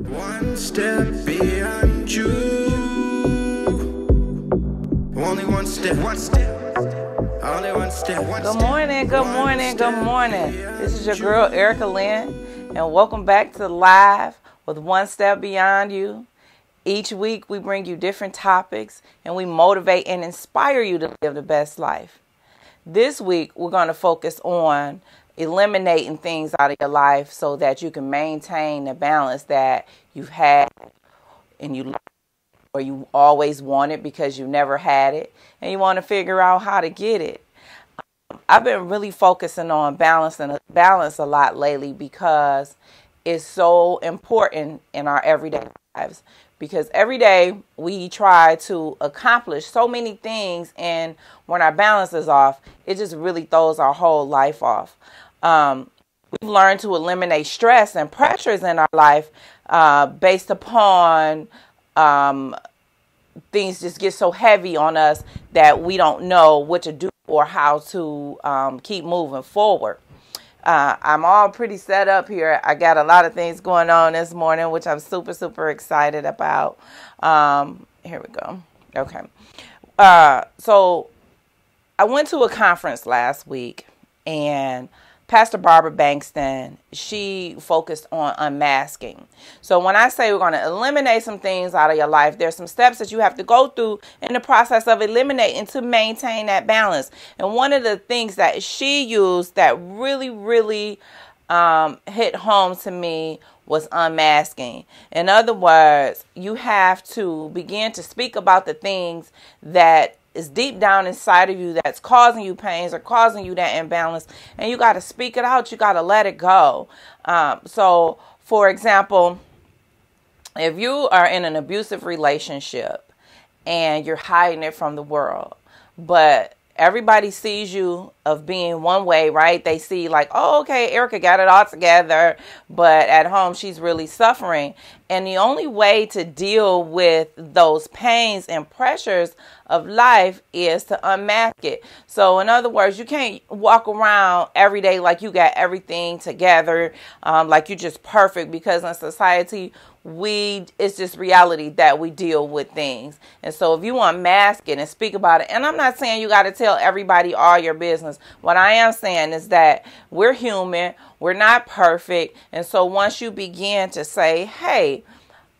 One step beyond you. Only one step. One step. Only one step. Good morning, good morning, good morning. This is your girl Erica Lynn, and welcome back to Live with One Step Beyond You. Each week we bring you different topics and we motivate and inspire you to live the best life. This week we're going to focus on eliminating things out of your life so that you can maintain the balance that you've had and you always wanted because you never had it and you want to figure out how to get it. I've been really focusing on balance a lot lately because it's so important in our everyday lives. Because every day we try to accomplish so many things, and when our balance is off, it just really throws our whole life off. We've learned to eliminate stress and pressures in our life based upon things just get so heavy on us that we don't know what to do or how to keep moving forward. I'm all pretty set up here. I got a lot of things going on this morning, which I'm super excited about. Here we go. Okay. So I went to a conference last week, and Pastor Barbara Bankston, she focused on unmasking. So when I say we're going to eliminate some things out of your life, there's some steps that you have to go through in the process of eliminating to maintain that balance. And one of the things that she used that really hit home to me was unmasking. In other words, you have to begin to speak about the things that is deep down inside of you that's causing you pains or causing you that imbalance, and you got to speak it out. You got to let it go. So, for example, if you are in an abusive relationship and you're hiding it from the world, but everybody sees you of being one way, right? They see like, oh, okay, Erica got it all together, but at home she's really suffering. And the only way to deal with those pains and pressures of life is to unmask it. So in other words, you can't walk around every day like you got everything together, like you're just perfect, because in society, it's just reality that we deal with things. And so if you unmask it and speak about it, and I'm not saying you got to tell everybody all your business. What I am saying is that we're human, we're not perfect. And so once you begin to say, hey,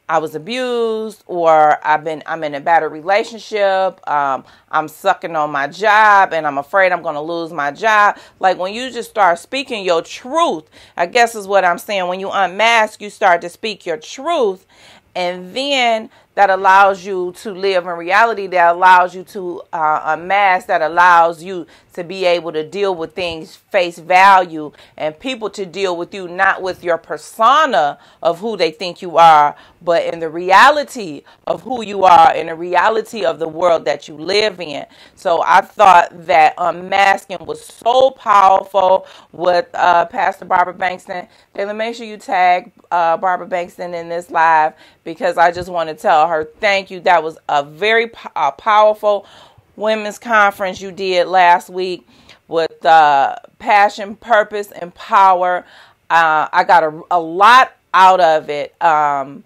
I was abused, or I'm in a bad relationship, I'm sucking on my job and I'm afraid I'm going to lose my job. Like when you just start speaking your truth, I guess is what I'm saying. When you unmask, you start to speak your truth, and then that allows you to live in reality, that allows you to unmask, that allows you to be able to deal with things face value, and people to deal with you not with your persona of who they think you are, but in the reality of who you are, in the reality of the world that you live in. So I thought that unmasking was so powerful with Pastor Barbara Bankston. Taylor, make sure you tag Barbara Bankston in this live, because I just want to tell her thank you. That was a very powerful women's conference you did last week with passion, purpose, and power. I got a lot out of it. I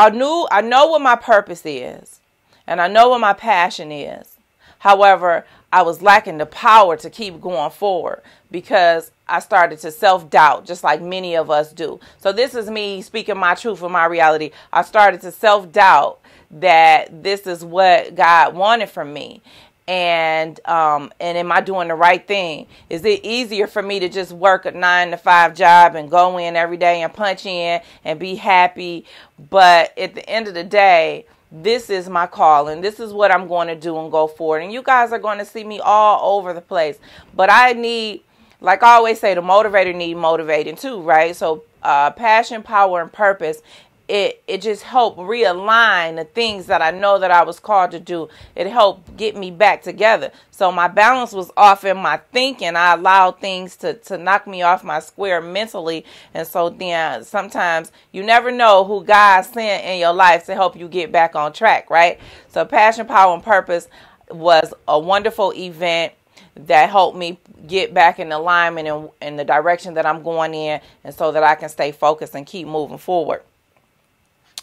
know what my purpose is, and I know what my passion is. However, I was lacking the power to keep going forward because I started to self-doubt, just like many of us do. So this is me speaking my truth and my reality. I started to self-doubt that this is what God wanted from me. And am I doing the right thing? Is it easier for me to just work a 9-to-5 job and go in every day and punch in and be happy? But at the end of the day, this is my calling. This is what I'm going to do and go forward. And you guys are going to see me all over the place. But I need, like I always say, the motivator need motivating too, right? So passion, power, and purpose, it just helped realign the things that I know that I was called to do. It helped get me back together. So my balance was off in my thinking. I allowed things to knock me off my square mentally. And so then sometimes you never know who God sent in your life to help you get back on track, right? So passion, power, and purpose was a wonderful event that help me get back in alignment and in the direction that I'm going in, and so that I can stay focused and keep moving forward.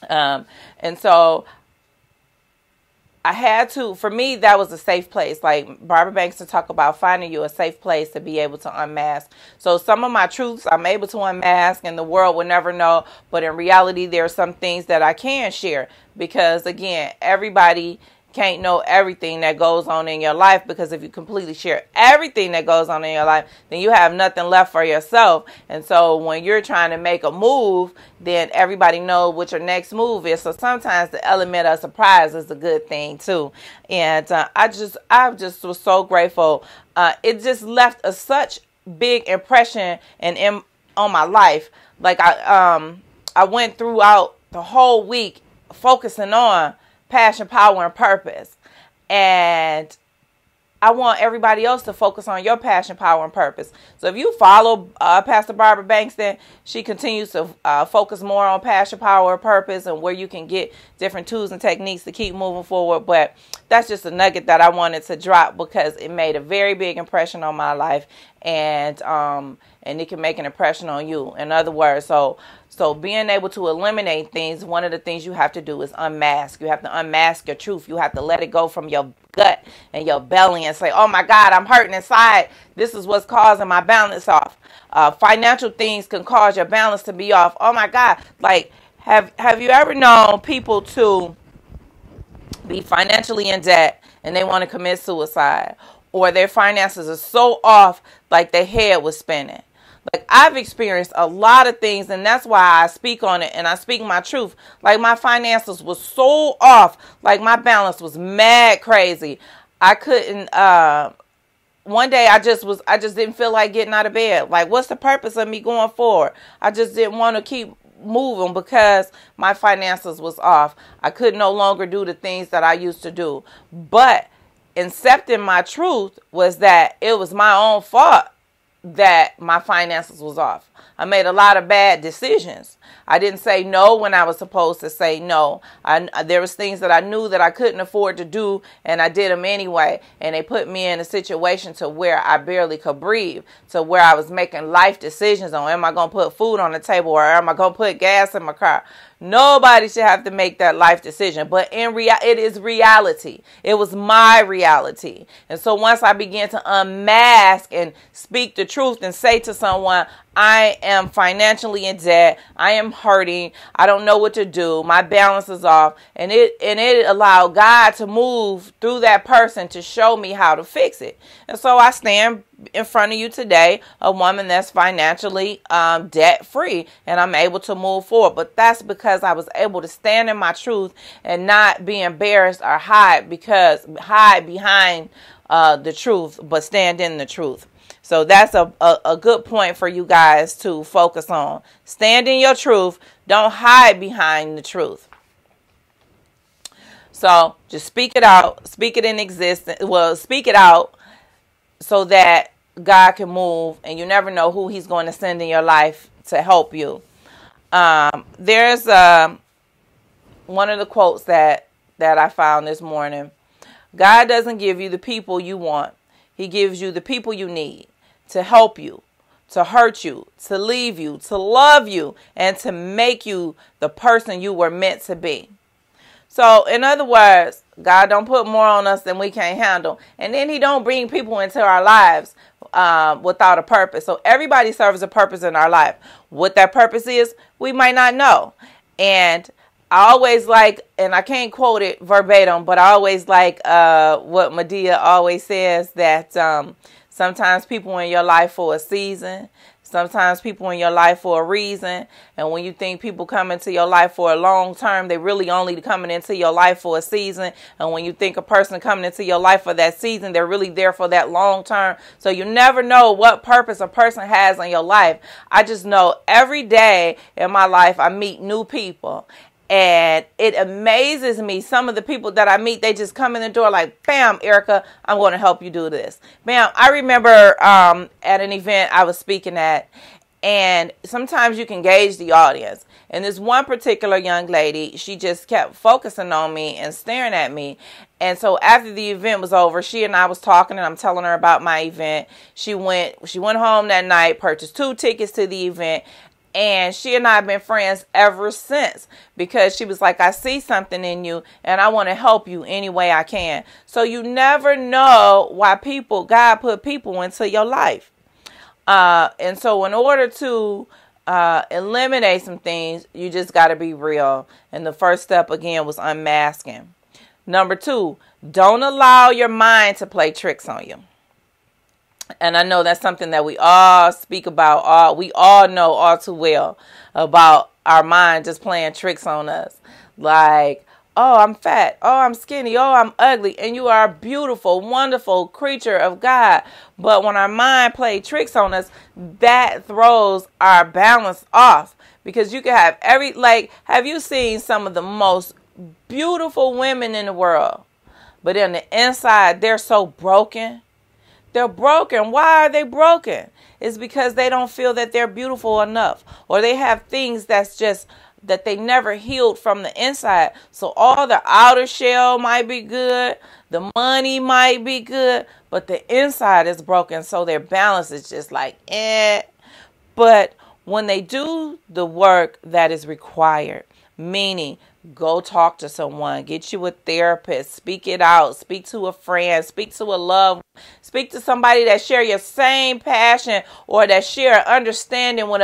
And so I had to, for me, that was a safe place. Like Barbara Banks to talk about finding you a safe place to be able to unmask. So some of my truths I'm able to unmask and the world will never know. But in reality, there are some things that I can share because, again, everybody can't know everything that goes on in your life, because if you completely share everything that goes on in your life, then you have nothing left for yourself. And so when you're trying to make a move, then everybody knows what your next move is. So sometimes the element of surprise is a good thing too. And I just was so grateful. It just left such big impression on my life. Like I went throughout the whole week focusing on passion, power, and purpose. And I want everybody else to focus on your passion, power, and purpose. So if you follow Pastor Barbara Bankston, she continues to focus more on passion, power, and purpose, and where you can get different tools and techniques to keep moving forward. But that's just a nugget that I wanted to drop because it made a very big impression on my life, and it can make an impression on you. In other words, so being able to eliminate things, one of the things you have to do is unmask. You have to unmask your truth. You have to let it go from your gut and your belly and say, oh my God, I'm hurting inside. This is what's causing my balance off. Financial things can cause your balance to be off. Oh my God. Like, have you ever known people to be financially in debt and they want to commit suicide? Or their finances are so off, like their head was spinning. Like, I've experienced a lot of things, and that's why I speak on it, and I speak my truth. Like, my finances was so off. Like, my balance was mad crazy. I couldn't, one day I just didn't feel like getting out of bed. Like, what's the purpose of me going forward? I just didn't want to keep moving because my finances was off. I could no longer do the things that I used to do. But accepting my truth was that it was my own fault that my finances was off. I made a lot of bad decisions. I didn't say no when I was supposed to say no. There was things that I knew that I couldn't afford to do, and I did them anyway. And they put me in a situation to where I barely could breathe, to where I was making life decisions on, am I going to put food on the table, or am I going to put gas in my car? Nobody should have to make that life decision. But it is reality. It was my reality. And so once I began to unmask and speak the truth and say to someone, I am financially in debt, I am hurting, I don't know what to do, my balance is off, and it allowed God to move through that person to show me how to fix it. And so I stand in front of you today, a woman that's financially debt free, and I'm able to move forward. But that's because I was able to stand in my truth and not be embarrassed or hide behind the truth, but stand in the truth. So that's a good point for you guys to focus on. Stand in your truth. Don't hide behind the truth. So just speak it out. Speak it in existence. Well, speak it out so that God can move, and you never know who he's going to send in your life to help you. There's one of the quotes that I found this morning. God doesn't give you the people you want. He gives you the people you need to help you, to hurt you, to leave you, to love you, and to make you the person you were meant to be. So, in other words, God don't put more on us than we can't handle. And then he don't bring people into our lives without a purpose. So everybody serves a purpose in our life. What that purpose is, we might not know. And I always like, and I can't quote it verbatim, but I always like what Medea always says, that sometimes people in your life for a season, sometimes people in your life for a reason. And when you think people come into your life for a long term, they really only coming into your life for a season. And when you think a person coming into your life for that season, they're really there for that long term. So you never know what purpose a person has in your life. I just know every day in my life I meet new people. And it amazes me, some of the people that I meet, they just come in the door like, bam, Erica, I'm going to help you do this. Bam, I remember at an event I was speaking at, And sometimes you can gauge the audience. And this one particular young lady, she just kept focusing on me and staring at me. And so after the event was over, she and I was talking, and I'm telling her about my event. She went home that night, purchased 2 tickets to the event, and she and I have been friends ever since, because she was like, I see something in you and I want to help you any way I can. So you never know why God put people into your life. And so in order to eliminate some things, you just got to be real. And the first step, again, was unmasking. Number 2, don't allow your mind to play tricks on you. And I know that's something that we all speak about. We all know all too well about our mind just playing tricks on us. Like, oh, I'm fat. Oh, I'm skinny. Oh, I'm ugly. And you are a beautiful, wonderful creature of God. But when our mind plays tricks on us, that throws our balance off. Because you can have have you seen some of the most beautiful women in the world? But on the inside, they're so broken. They're broken. Why are they broken? It's because they don't feel that they're beautiful enough. Or they have things that's just that they never healed from the inside. So all the outer shell might be good. The money might be good. But the inside is broken. So their balance is just like, eh. But when they do the work that is required, meaning go talk to someone, get you a therapist, speak it out, speak to a friend, speak to a loved one, speak to somebody that share your same passion or that share understanding with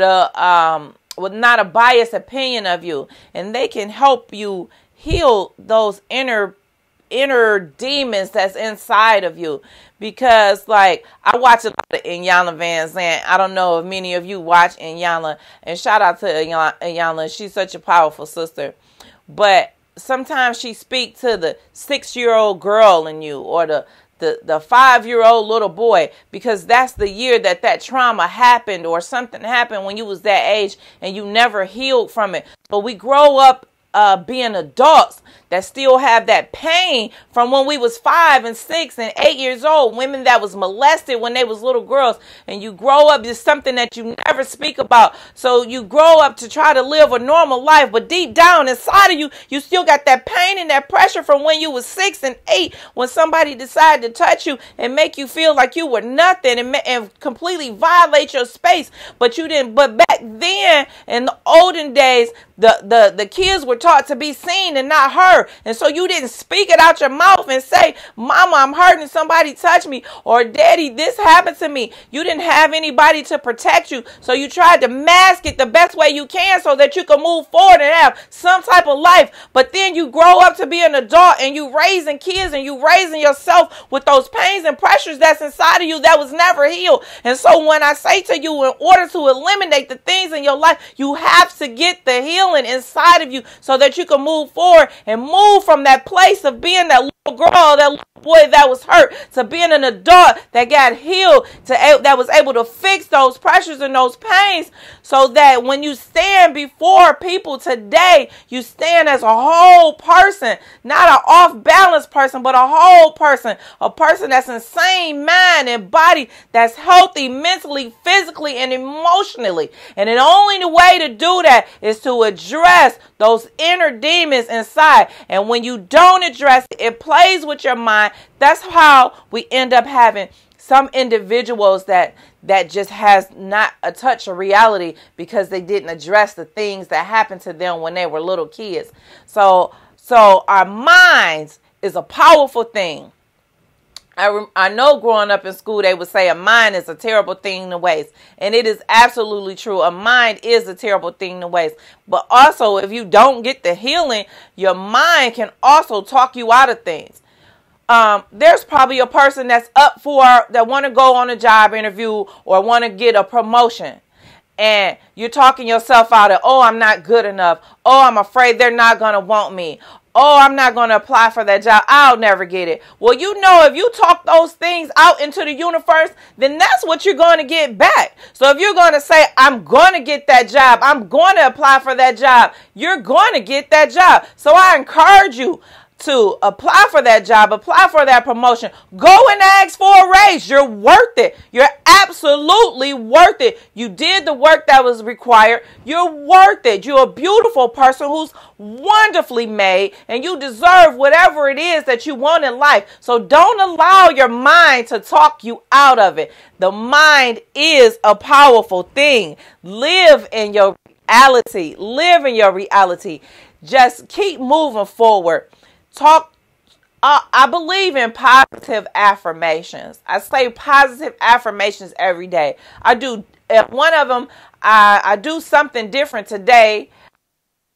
not a biased opinion of you, and they can help you heal those inner demons that's inside of you. Because I watch a lot of Iyanla Vanzant. I don't know if many of you watch Iyanla, and shout out to Iyanla. She's such a powerful sister. But sometimes she speaks to the 6-year-old girl in you, or the 5-year-old little boy, because that's the year that trauma happened, or something happened when you was that age and you never healed from it. But we grow up being adults that still have that pain from when we was 5 and 6 and 8 years old, women that was molested when they was little girls, and you grow up is something that you never speak about. So you grow up to try to live a normal life, but deep down inside of you, you still got that pain and that pressure from when you was 6 and 8, when somebody decided to touch you and make you feel like you were nothing and completely violate your space. But you didn't. But back then, in the olden days, the kids were taught to be seen and not heard. And so you didn't speak it out your mouth and say, Mama, I'm hurting, somebody touch me, or Daddy, this happened to me. You didn't have anybody to protect you. So you tried to mask it the best way you can so that you could move forward and have some type of life. But then you grow up to be an adult and you raising kids and you raising yourself with those pains and pressures that's inside of you that was never healed. And so when I say to you, in order to eliminate the things in your life, you have to get the healing inside of you so that you can move forward and move from that place of being that little girl, that little boy that was hurt, to being an adult that got healed, that was able to fix those pressures and those pains, so that when you stand before people today, you stand as a whole person, not an off-balance person, but a whole person, a person that's in sane mind and body, that's healthy mentally, physically, and emotionally. And the only way to do that is to address those inner demons inside. And when you don't address it, it plays with your mind. That's how we end up having some individuals that just has not a touch of reality, because they didn't address the things that happened to them when they were little kids. So our minds is a powerful thing. I know growing up in school, they would say a mind is a terrible thing to waste. And it is absolutely true. A mind is a terrible thing to waste. But also, if you don't get the healing, your mind can also talk you out of things. There's probably a person that want to go on a job interview or want to get a promotion. And you're talking yourself out of, oh, I'm not good enough. Oh, I'm afraid they're not going to want me. Oh, I'm not going to apply for that job. I'll never get it. Well, if you talk those things out into the universe, then that's what you're going to get back. So if you're going to say, I'm going to get that job, I'm going to apply for that job, you're going to get that job. So I encourage you to apply for that job, apply for that promotion. Go and ask for a raise. You're worth it. You're absolutely worth it. You did the work that was required. You're worth it. You're a beautiful person who's wonderfully made, and you deserve whatever it is that you want in life. So don't allow your mind to talk you out of it. The mind is a powerful thing. Live in your reality. Live in your reality. Just keep moving forward. I believe in positive affirmations. I say positive affirmations every day. I do. One of them, I do something different today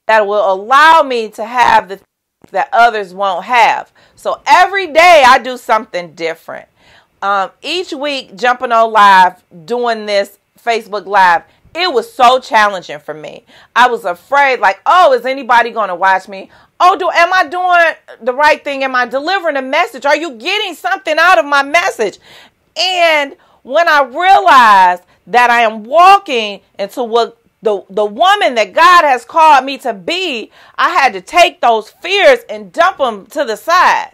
that will allow me to have the things that others won't have. So every day I do something different. Each week, jumping on live, doing this Facebook Live, it was so challenging for me. I was afraid, like, oh, is anybody going to watch me? Oh, am I doing the right thing? Am I delivering a message? Are you getting something out of my message? And when I realized that I am walking into what the woman that God has called me to be, I had to take those fears and dump them to the side.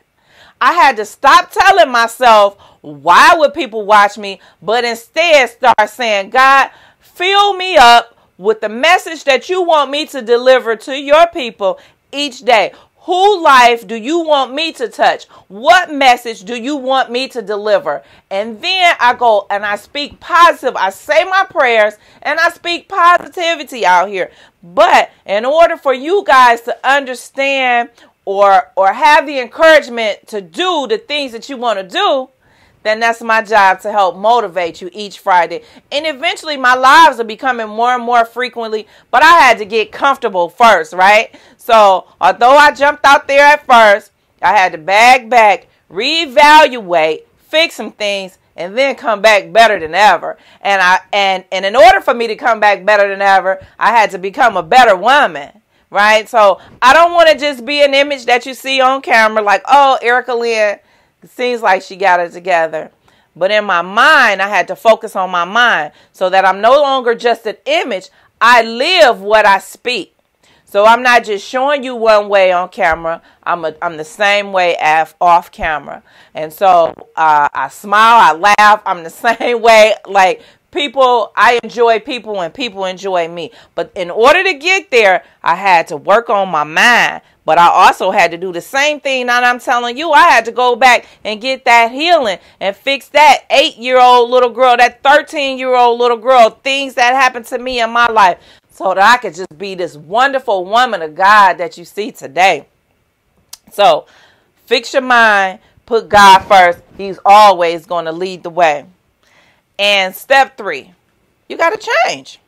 I had to stop telling myself, why would people watch me? But instead start saying, God, fill me up with the message that you want me to deliver to your people each day. Whose life do you want me to touch? What message do you want me to deliver? And then I go and I speak positive. I say my prayers and I speak positivity out here. But in order for you guys to understand or have the encouragement to do the things that you want to do, then that's my job to help motivate you each Friday. And eventually my lives are becoming more and more frequently, but I had to get comfortable first, right? So although I jumped out there at first, I had to back, reevaluate, fix some things, and then come back better than ever. And in order for me to come back better than ever, I had to become a better woman. Right? So I don't want to just be an image that you see on camera like, oh, Erica Lynn seems like she got it together. But in my mind, I had to focus on my mind so that I'm no longer just an image. I live what I speak. So I'm not just showing you one way on camera. I'm the same way off camera. And so I smile, I laugh. I'm the same way. Like, people, I enjoy people and people enjoy me. But in order to get there, I had to work on my mind. But I also had to do the same thing that I'm telling you. I had to go back and get that healing and fix that 8-year-old little girl, that 13-year-old little girl, things that happened to me in my life, so that I could just be this wonderful woman of God that you see today. So fix your mind, put God first. He's always going to lead the way. And step 3, you got to change.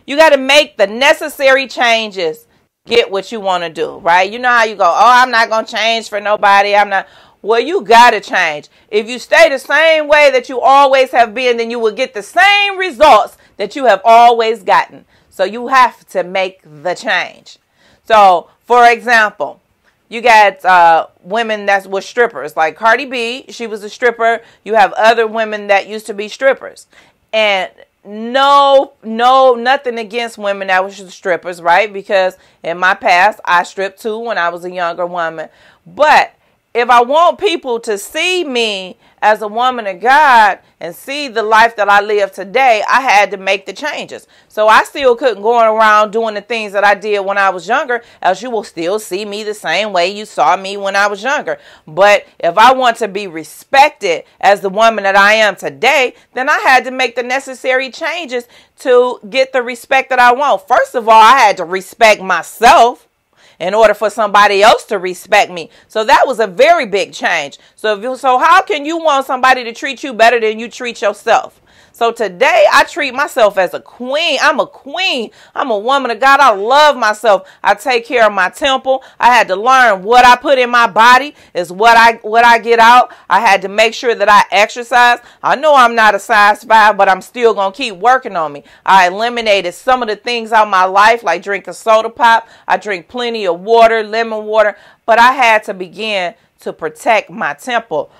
You got to make the necessary changes to get what you want to do, right? You know how you go, oh, I'm not going to change for nobody. Well, you got to change. If you stay the same way that you always have been, then you will get the same results that you have always gotten. So you have to make the change. So, for example, you got women that were strippers, like Cardi B. She was a stripper. You have other women that used to be strippers. And nothing against women that were strippers, right? Because in my past, I stripped too when I was a younger woman. But if I want people to see me as a woman of God and see the life that I live today, I had to make the changes. So I still couldn't go around doing the things that I did when I was younger, else you will still see me the same way you saw me when I was younger. But if I want to be respected as the woman that I am today, then I had to make the necessary changes to get the respect that I want. First of all, I had to respect myself in order for somebody else to respect me. So that was a very big change. So how can you want somebody to treat you better than you treat yourself? So today I treat myself as a queen. I'm a queen. I'm a woman of God. I love myself. I take care of my temple. I had to learn what I put in my body is what I get out. I had to make sure that I exercise. I know I'm not a size 5, but I'm still going to keep working on me. I eliminated some of the things out of my life, like drinking soda pop. I drink plenty of water, lemon water, but I had to begin to protect my temple.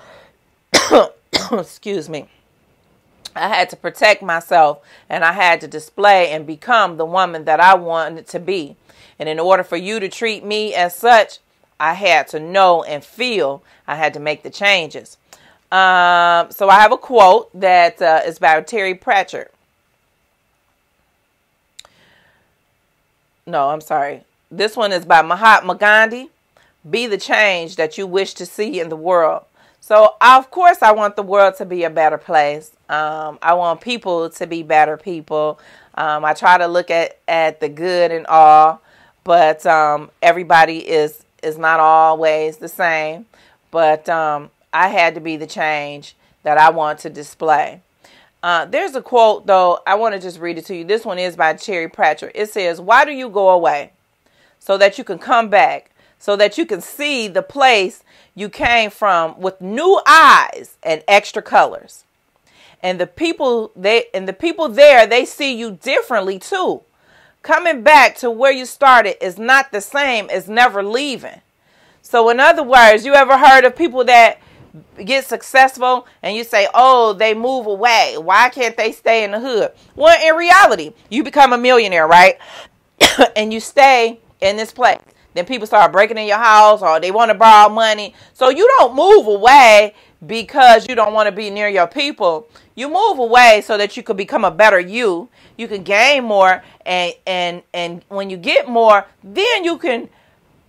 Excuse me. I had to protect myself, and I had to display and become the woman that I wanted to be. And in order for you to treat me as such, I had to know and feel I had to make the changes. So I have a quote that is by Terry Pratchett. No, I'm sorry. This one is by Mahatma Gandhi. Be the change that you wish to see in the world. So, of course, I want the world to be a better place. I want people to be better people. I try to look at the good and all, but everybody is not always the same. But I had to be the change that I want to display. There's a quote, though. I want to just read it to you. This one is by Terry Pratchett. It says, "Why do you go away? So that you can come back, so that you can see the place you came from with new eyes and extra colors. And the people there, they see you differently too. Coming back to where you started is not the same as never leaving." So in other words, you ever heard of people that get successful and you say, oh, they move away. Why can't they stay in the hood? Well, in reality, you become a millionaire, right? And you stay in this place. Then people start breaking in your house or they want to borrow money. So you don't move away because you don't want to be near your people. You move away so that you could become a better you. You can gain more, and when you get more, then you can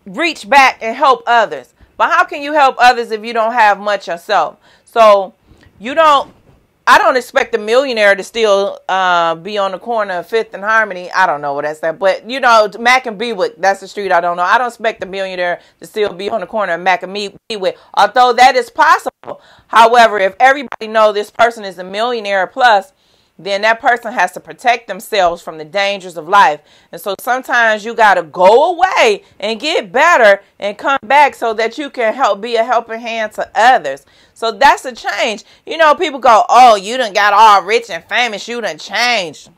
reach back and help others. But how can you help others if you don't have much yourself? So I don't expect a millionaire to still be on the corner of 5th and Harmony. I don't know what that's at. But, Mac and Bewick, that's the street I don't know. I don't expect a millionaire to still be on the corner of Mac and Bewick, although that is possible. However, if everybody knows this person is a millionaire plus, then that person has to protect themselves from the dangers of life. And so sometimes you got to go away and get better and come back so that you can be a helping hand to others. So that's a change. People go, oh, you done got all rich and famous. You done changed.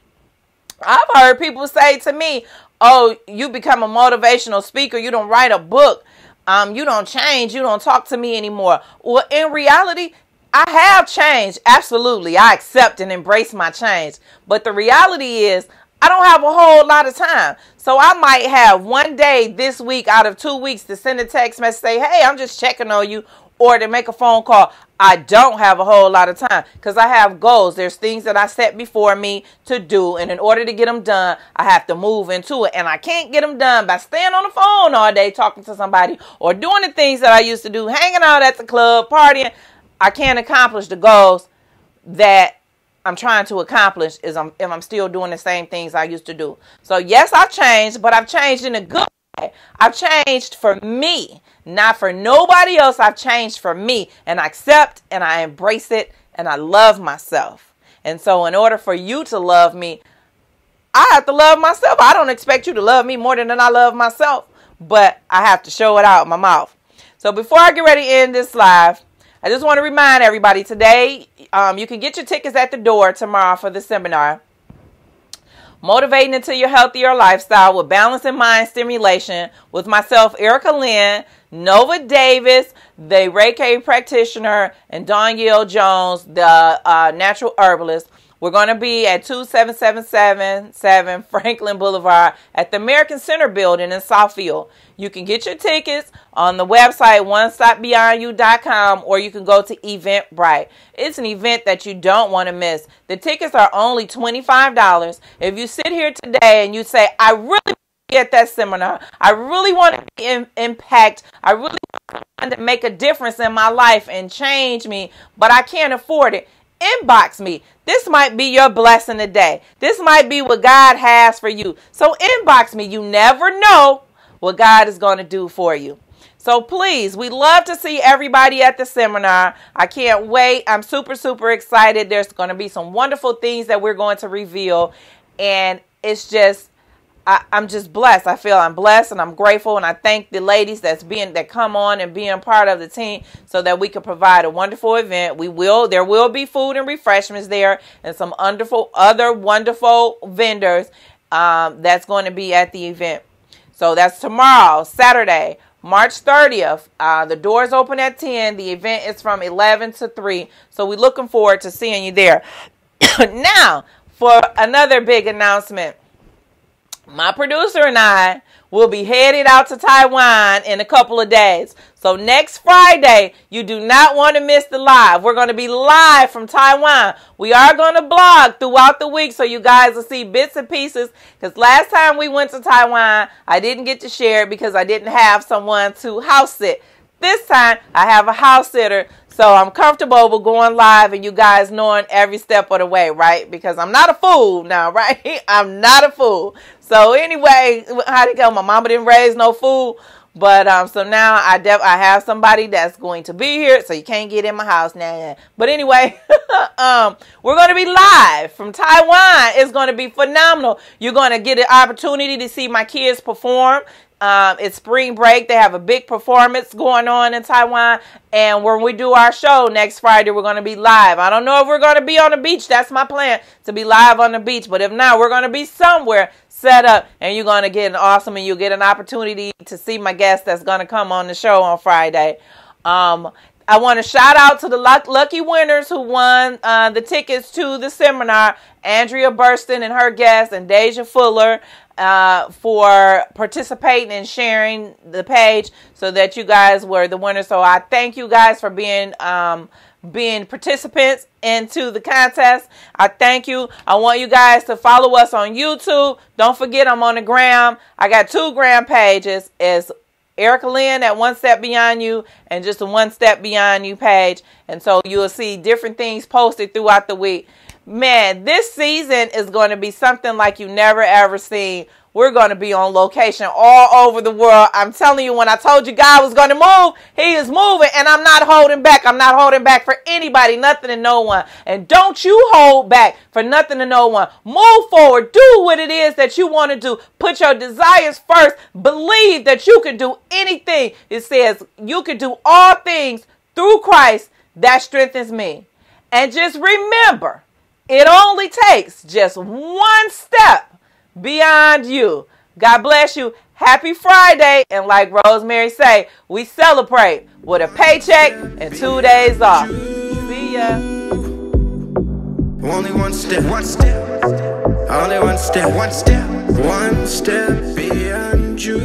I've heard people say to me, oh, you become a motivational speaker. You don't write a book. You don't change. You don't talk to me anymore. Well, in reality, I have changed. Absolutely. I accept and embrace my change. But the reality is I don't have a whole lot of time. So I might have one day this week out of 2 weeks to send a text message, say, hey, I'm just checking on you, or to make a phone call. I don't have a whole lot of time because I have goals. There's things that I set before me to do. And in order to get them done, I have to move into it. And I can't get them done by staying on the phone all day talking to somebody or doing the things that I used to do, hanging out at the club, partying. I can't accomplish the goals that I'm trying to accomplish if I'm still doing the same things I used to do. So yes, I've changed, but I've changed in a good way. I've changed for me, not for nobody else. I've changed for me, and I accept and I embrace it, and I love myself. And so in order for you to love me, I have to love myself. I don't expect you to love me more than I love myself, but I have to show it out of my mouth. So before I get ready to end this live, I just want to remind everybody today, you can get your tickets at the door tomorrow for the seminar, Motivating into Your Healthier Lifestyle with Balance and Mind Stimulation, with myself, Erica Lynn, Nova Davis, the Reiki practitioner, and Danielle Jones, the natural herbalist. We're going to be at 27777 Franklin Boulevard at the American Center Building in Southfield. You can get your tickets on the website onestopbeyondyou.com, or you can go to Eventbrite. It's an event that you don't want to miss. The tickets are only $25. If you sit here today and you say, I really want to get that seminar, I really want to impact, I really want to make a difference in my life and change me, but I can't afford it, inbox me. This might be your blessing today. This might be what God has for you. So inbox me. You never know what God is going to do for you. So please, we love to see everybody at the seminar. I can't wait. I'm super, super excited. There's going to be some wonderful things that we're going to reveal. And it's just, I'm just blessed. I feel I'm blessed and I'm grateful. And I thank the ladies that come on and being part of the team so that we can provide a wonderful event. There will be food and refreshments there and some other wonderful vendors that's going to be at the event. So that's tomorrow, Saturday, March 30th. The doors open at 10. The event is from 11 to 3. So we're looking forward to seeing you there. Now, for another big announcement. My producer and I, We'll be headed out to Taiwan in a couple of days. So next Friday, you do not want to miss the live. We're going to be live from Taiwan. We are going to blog throughout the week so you guys will see bits and pieces. Because last time we went to Taiwan, I didn't get to share it because I didn't have someone to house sit. This time, I have a house sitter, so I'm comfortable with going live and you guys knowing every step of the way, right? Because I'm not a fool now, right? I'm not a fool. So anyway, how'd it go? My mama didn't raise no fool. But so now I have somebody that's going to be here, so you can't get in my house now. But anyway, we're going to be live from Taiwan. It's going to be phenomenal. You're going to get an opportunity to see my kids perform. It's spring break. They have a big performance going on in Taiwan. And when we do our show next Friday, we're going to be live. I don't know if we're going to be on the beach. That's my plan, to be live on the beach. But if not, we're going to be somewhere set up. And you're going to get an awesome, and you'll get an opportunity to see my guest that's going to come on the show on Friday. I want to shout out to the lucky winners who won the tickets to the seminar. Andrea Burston and her guest, and Deja Fuller, for participating and sharing the page so that you guys were the winners. So I thank you guys for being participants into the contest. I thank you. I want you guys to follow us on YouTube. Don't forget, I'm on the gram. I got 2 gram pages. It's Erica Lynn at One Step Beyond You and just a One Step Beyond You page. And so you'll see different things posted throughout the week. Man, this season is going to be something like you never ever seen. We're going to be on location all over the world. I'm telling you, when I told you God was going to move, he is moving, and I'm not holding back. I'm not holding back for anybody, nothing and no one. And don't you hold back for nothing and no one. Move forward. Do what it is that you want to do. Put your desires first. Believe that you can do anything. It says you can do all things through Christ that strengthens me. And just remember, it only takes just one step beyond you. God bless you. Happy Friday. And like Rosemary say, we celebrate with a paycheck and 2 days off. See ya. Only one step, only one step beyond you.